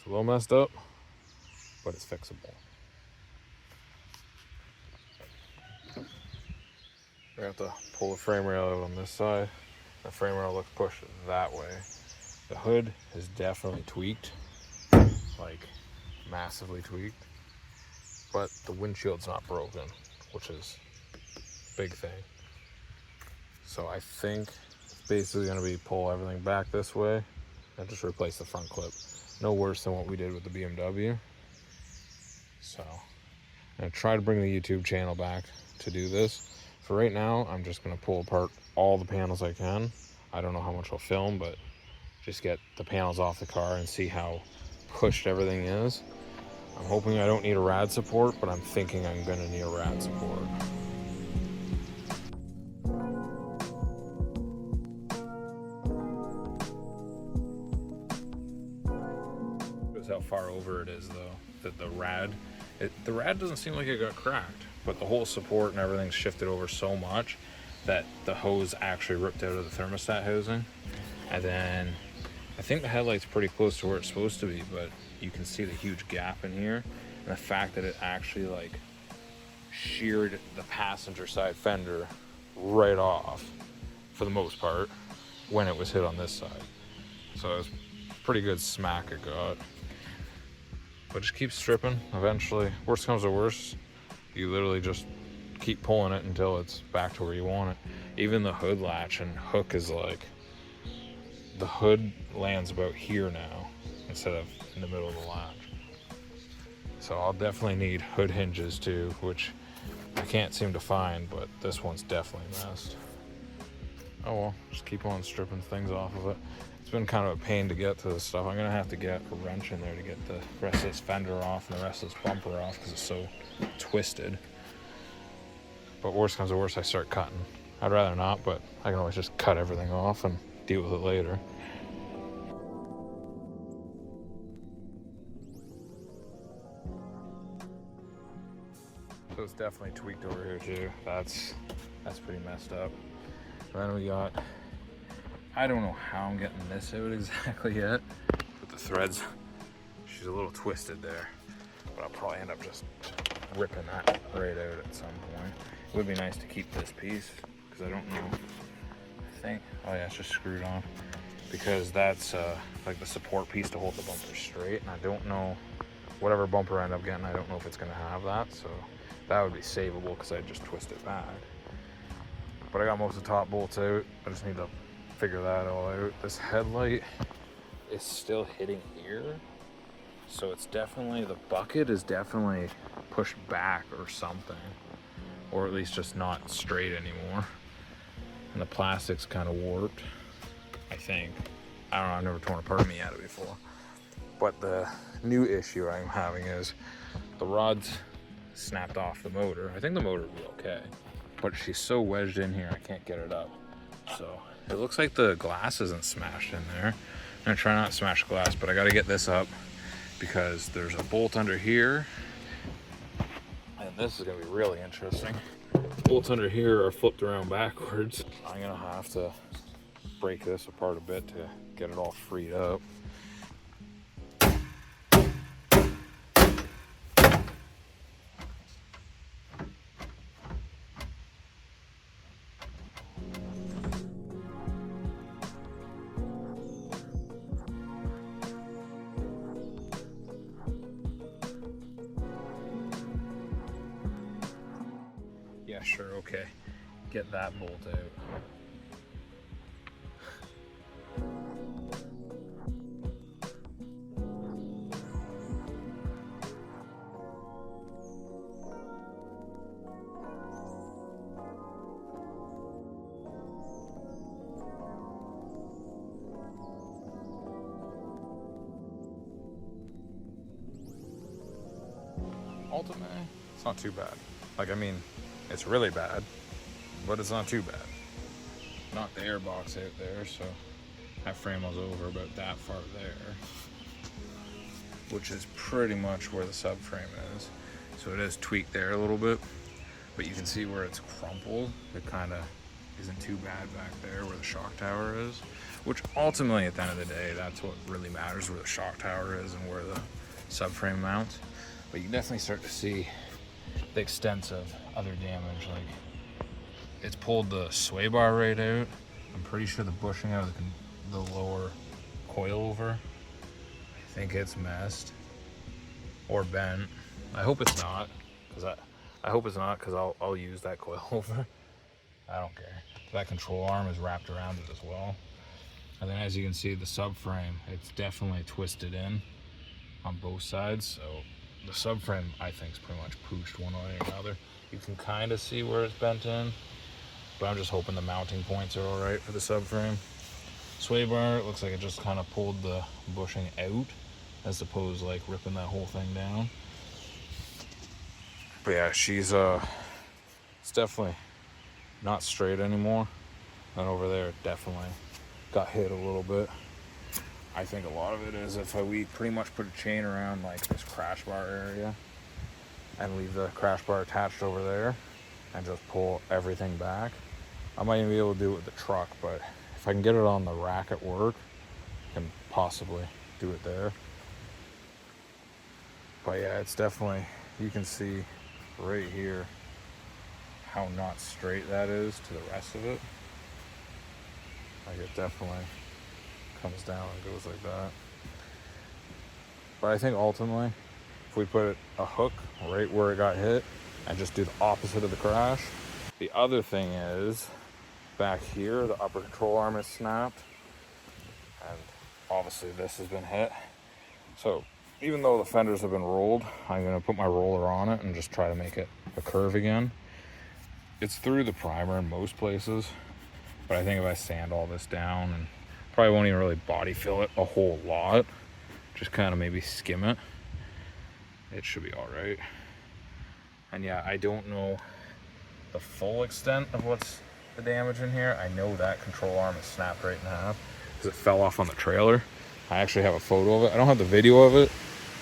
It's a little messed up, but it's fixable. We have to pull the frame rail out on this side. The frame rail looks pushed that way. The hood is definitely tweaked, like massively tweaked, but the windshield's not broken, which is a big thing. So I think it's basically going to be pull everything back this way and just replace the front clip. No worse than what we did with the BMW. So I'm going to try to bring the YouTube channel back to do this. For right now, I'm just going to pull apart all the panels I can. I don't know how much I'll film, but just get the panels off the car and see how pushed everything is. I'm hoping I don't need a rad support, but I'm thinking I'm going to need a rad support. Notice how far over it is, though. That the rad doesn't seem like it got cracked, but the whole support and everything's shifted over so much that the hose actually ripped out of the thermostat housing. And then I think the headlight's pretty close to where it's supposed to be, but you can see the huge gap in here, and the fact that it actually like sheared the passenger side fender right off for the most part when it was hit on this side. So it was a pretty good smack it got. But just keep stripping. Eventually, worst comes to worst, you literally just keep pulling it until it's back to where you want it. Even the hood latch and hook is like, the hood lands about here now instead of in the middle of the latch. So I'll definitely need hood hinges too, which I can't seem to find, but this one's definitely messed. Oh well, just keep on stripping things off of it. It's been kind of a pain to get to this stuff. I'm gonna have to get a wrench in there to get the rest of this fender off and the rest of this bumper off because it's so twisted. But worst comes to worst, I start cutting. I'd rather not, but I can always just cut everything off and deal with it later. So it's definitely tweaked over here too. That's pretty messed up. And then we got, I don't know how I'm getting this out exactly yet, but the threads, she's a little twisted there, but I'll probably end up just ripping that right out at some point. It would be nice to keep this piece, because I don't know, I think, oh yeah, it's just screwed on, because that's like the support piece to hold the bumper straight, and I don't know, whatever bumper I end up getting, I don't know if it's going to have that, so that would be savable because I just twist it back. But I got most of the top bolts out. I just need to figure that all out. This headlight is still hitting here, so it's definitely, the bucket is definitely pushed back or something, or at least just not straight anymore. And the plastic's kind of warped, I think. I don't know, I've never torn apart a Miata before. But the new issue I'm having is the rod's snapped off the motor. I think the motor will be okay, but she's so wedged in here I can't get it up. So it looks like the glass isn't smashed in there. I'm gonna try not to smash glass, but I gotta get this up because there's a bolt under here, and this is gonna be really interesting. Bolts under here are flipped around backwards. I'm gonna have to break this apart a bit to get it all freed up. Yeah, sure, okay. Get that bolt out. Ultimately, it's not too bad. Like, I mean, it's really bad, but it's not too bad. Not the airbox out there, so that frame was over about that far there, which is pretty much where the subframe is. So it is tweaked there a little bit, but you can see where it's crumpled. It kind of isn't too bad back there where the shock tower is. which ultimately at the end of the day, that's what really matters, where the shock tower is and where the subframe mounts. But you can definitely start to see the extent of other damage. Like, it's pulled the sway bar right out. I'm pretty sure the bushing out of the lower coilover, I think it's messed or bent. I hope it's not, because I'll use that coilover. I don't care. That control arm is wrapped around it as well. And then as you can see, the subframe, it's definitely twisted in on both sides. So the subframe, I think, is pretty much pooched one way or another. You can kind of see where it's bent in, but I'm just hoping the mounting points are all right for the subframe. Sway bar, it looks like it just kind of pulled the bushing out, as opposed to like ripping that whole thing down. But yeah, it's definitely not straight anymore. And over there, it definitely got hit a little bit. I think a lot of it is if we pretty much put a chain around like this crash bar area and leave the crash bar attached over there and just pull everything back. I might even be able to do it with the truck, but if I can get it on the rack at work, I can possibly do it there. But yeah, it's definitely, you can see right here how not straight that is to the rest of it. Like, it definitely comes down and goes like that. But I think ultimately, if we put a hook right where it got hit and just do the opposite of the crash. The other thing is, back here, the upper control arm is snapped, and obviously this has been hit. So even though the fenders have been rolled, I'm gonna put my roller on it and just try to make it a curve again. It's through the primer in most places, but I think if I sand all this down, and probably won't even really body fill it a whole lot, just kind of maybe skim it, it should be all right. And yeah, I don't know the full extent of what's the damage in here. I know that control arm is snapped right in half because it fell off on the trailer. I actually have a photo of it. I don't have the video of it,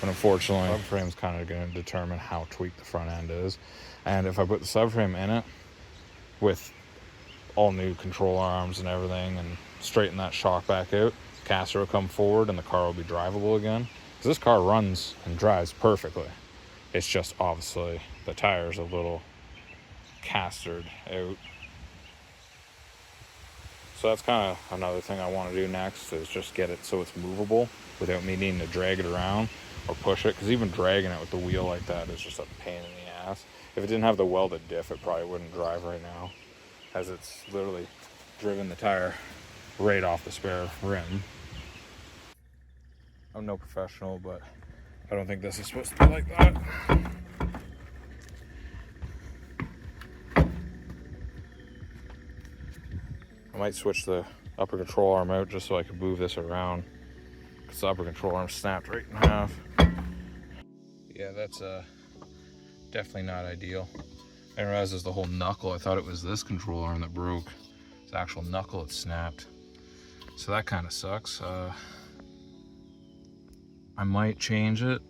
but unfortunately, the subframe's kind of going to determine how tweaked the front end is. And if I put the subframe in it with all new control arms and everything and straighten that shock back out, the caster will come forward and the car will be drivable again. Because this car runs and drives perfectly. It's just obviously the tire's a little castered out. So that's kind of another thing I want to do next, is just get it so it's movable without me needing to drag it around or push it, because even dragging it with the wheel like that is just a pain in the ass. If it didn't have the welded diff, it probably wouldn't drive right now, as it's literally driven the tire right off the spare rim. I'm no professional, but I don't think this is supposed to be like that. I might switch the upper control arm out just so I can move this around, because the upper control arm snapped right in half. Yeah, that's definitely not ideal. I didn't realize it was the whole knuckle. I thought it was this control arm that broke. It's the actual knuckle that snapped. So that kind of sucks. I might change it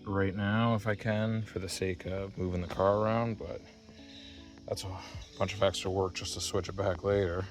right now if I can, for the sake of moving the car around, but that's a bunch of extra work just to switch it back later.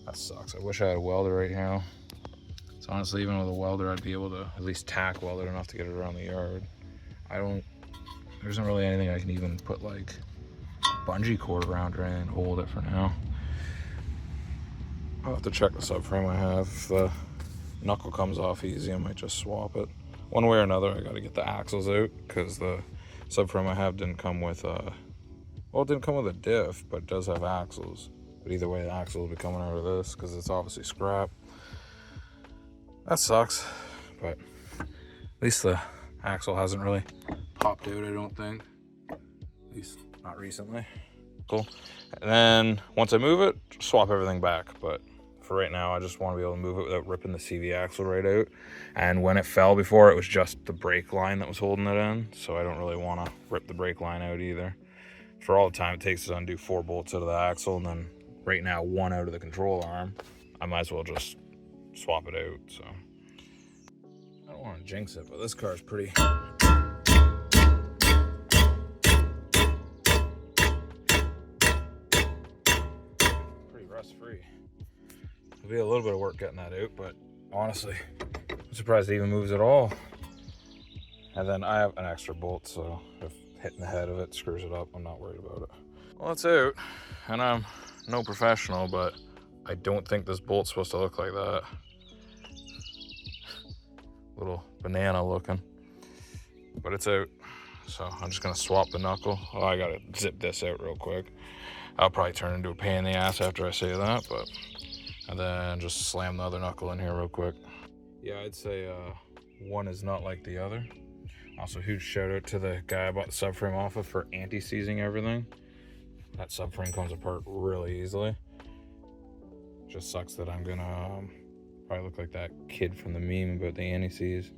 That sucks. I wish I had a welder right now. So honestly, even with a welder, I'd be able to at least tack weld it enough to get it around the yard. There isn't really anything I can even put like bungee cord around or anything to hold it for now. I'll have to check the subframe I have. If the knuckle comes off easy, I might just swap it. One way or another, I gotta get the axles out, because the subframe I have didn't come with well, it didn't come with a diff, but it does have axles. But either way, the axle will be coming out of this, because it's obviously scrap. That sucks, but at least the axle hasn't really popped out, I don't think. At least not recently. Cool. And then once I move it, swap everything back. But for right now, I just want to be able to move it without ripping the CV axle right out. And when it fell before, it was just the brake line that was holding it in. So I don't really want to rip the brake line out either. For all the time it takes to undo 4 bolts out of the axle, and then right now 1 out of the control arm, I might as well just swap it out. So I don't want to jinx it, but this car is pretty rust free. It'll be a little bit of work getting that out, but honestly, I'm surprised it even moves at all. And then I have an extra bolt, so if hitting the head of it screws it up, I'm not worried about it. Well, it's out, and I'm no professional, but I don't think this bolt's supposed to look like that. Little banana looking, but it's out. So I'm just gonna swap the knuckle. Oh, I gotta zip this out real quick. I'll probably turn into a pain in the ass after I say that, but, and then just slam the other knuckle in here real quick. Yeah, I'd say one is not like the other. Also, huge shout out to the guy I bought the subframe off of for anti-seizing everything. That subframe comes apart really easily. Just sucks that I'm gonna probably look like that kid from the meme about the anti-seize.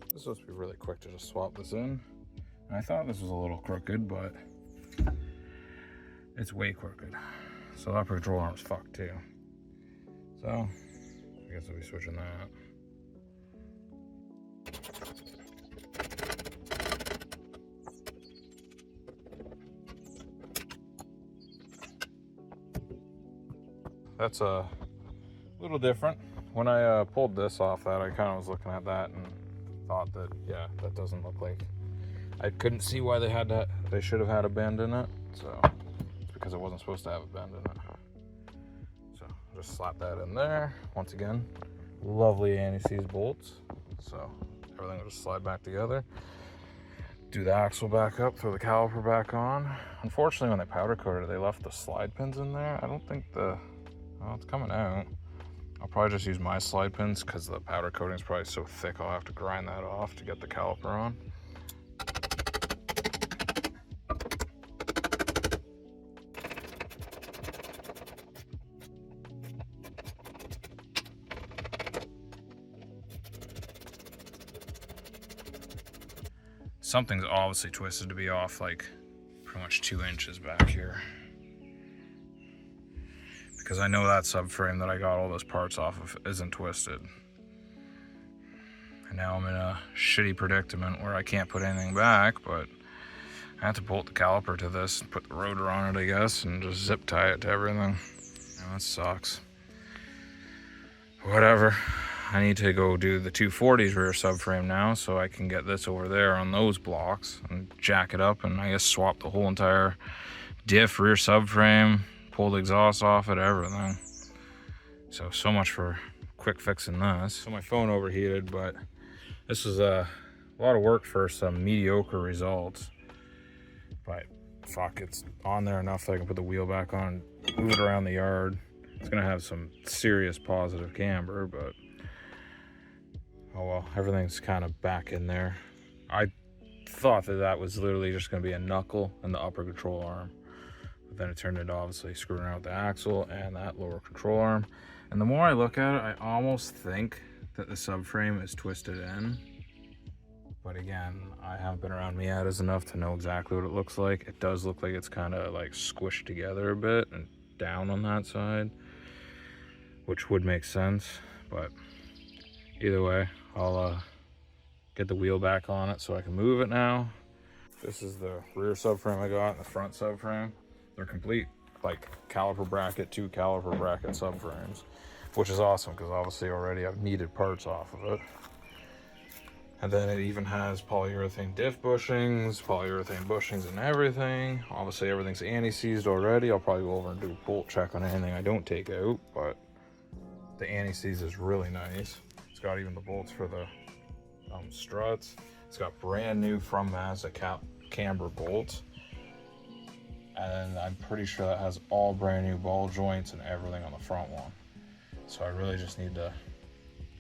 This is supposed to be really quick to just swap this in. And I thought this was a little crooked, but it's way crooked. So the upper control arm's fucked too. So I guess I'll be switching that. That's a little different. When I pulled this off that, I kind of was looking at that and thought that, yeah, that doesn't look like, I couldn't see why they should have had a bend in it. So it's because it wasn't supposed to have a bend in it. So just slap that in there. Once again, lovely anti-seize bolts. So everything will just slide back together. Do the axle back up, throw the caliper back on. Unfortunately, when they powder coated it, they left the slide pins in there. I don't think well, it's coming out. I'll probably just use my slide pins because the powder coating is probably so thick I'll have to grind that off to get the caliper on. Something's obviously twisted to be off like pretty much 2 inches back here. Because I know that subframe that I got all those parts off of isn't twisted. And now I'm in a shitty predicament where I can't put anything back, but I have to bolt the caliper to this and put the rotor on it, I guess, and just zip tie it to everything. Oh, that sucks. Whatever. I need to go do the 240's rear subframe now so I can get this over there on those blocks and jack it up and I guess swap the whole entire diff, rear subframe, pull the exhaust off it, everything. So much for quick fixing this. So my phone overheated, but this was a lot of work for some mediocre results. But fuck, it's on there enough that I can put the wheel back on, move it around the yard. It's gonna have some serious positive camber, but oh well, everything's kind of back in there. I thought that was literally just gonna be a knuckle and the upper control arm. But then it turned into obviously screwing around with the axle and that lower control arm. And the more I look at it, I almost think that the subframe is twisted in. But again, I haven't been around Miatas enough to know exactly what it looks like. It does look like it's kind of like squished together a bit and down on that side, which would make sense. But either way, I'll get the wheel back on it so I can move it now. This is the rear subframe I got and the front subframe. They're complete, like caliper bracket, 2 caliper bracket subframes, which is awesome because obviously already I've needed parts off of it. And then it even has polyurethane diff bushings and everything. Obviously everything's anti-seized already. I'll probably go over and do a bolt check on anything I don't take out, but the anti-seize is really nice. It's got even the bolts for the struts. It's got brand new from Mazda camber bolts. And I'm pretty sure that has all brand new ball joints and everything on the front one. So I really just need to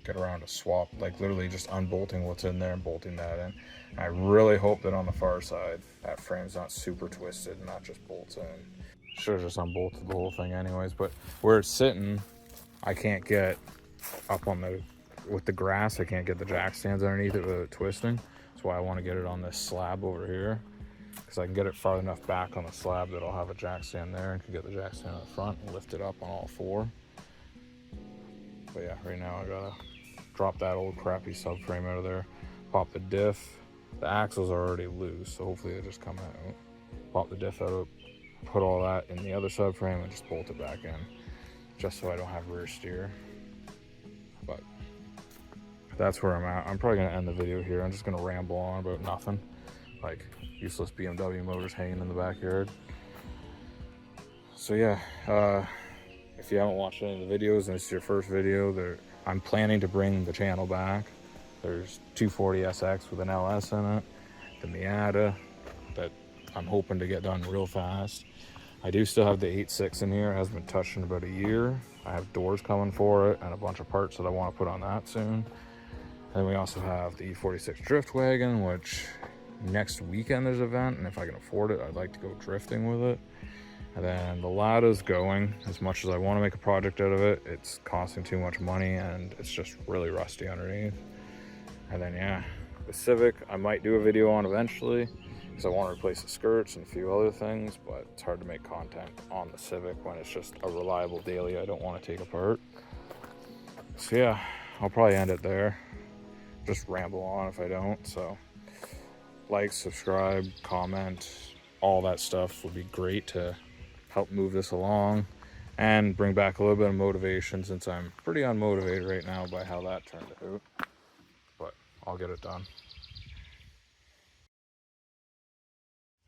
get around to swap, like literally just unbolting what's in there and bolting that in. And I really hope that on the far side, that frame's not super twisted and not just bolts in. Should have just unbolted the whole thing anyways, but where it's sitting, I can't get up on with the grass, I can't get the jack stands underneath it without twisting. That's why I want to get it on this slab over here, because I can get it far enough back on the slab that I'll have a jack stand there and can get the jack stand on the front and lift it up on all 4. But yeah, right now I gotta drop that old crappy subframe out of there, pop the diff. The axles are already loose, so hopefully they just come out. Pop the diff out, put all that in the other subframe and just bolt it back in, just so I don't have rear steer. But that's where I'm at. I'm probably gonna end the video here. I'm just gonna ramble on about nothing, like useless BMW motors hanging in the backyard. So yeah, if you haven't watched any of the videos and this is your first video, I'm planning to bring the channel back. There's 240SX with an LS in it, the Miata that I'm hoping to get done real fast. I do still have the 8.6 in here. It hasn't been touched in about a year. I have doors coming for it and a bunch of parts that I want to put on that soon. And we also have the E46 drift wagon, which next weekend there's an event, and if I can afford it, I'd like to go drifting with it. And then the Lada's going. As much as I want to make a project out of it, it's costing too much money and it's just really rusty underneath. And then yeah, the Civic I might do a video on eventually, because I want to replace the skirts and a few other things, but it's hard to make content on the Civic when it's just a reliable daily I don't want to take apart. So yeah, I'll probably end it there. Just ramble on if I don't. So like, subscribe, comment, all that stuff would be great to help move this along and bring back a little bit of motivation, since I'm pretty unmotivated right now by how that turned out. But I'll get it done.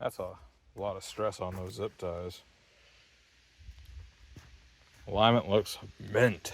That's a lot of stress on those zip ties. Alignment looks mint.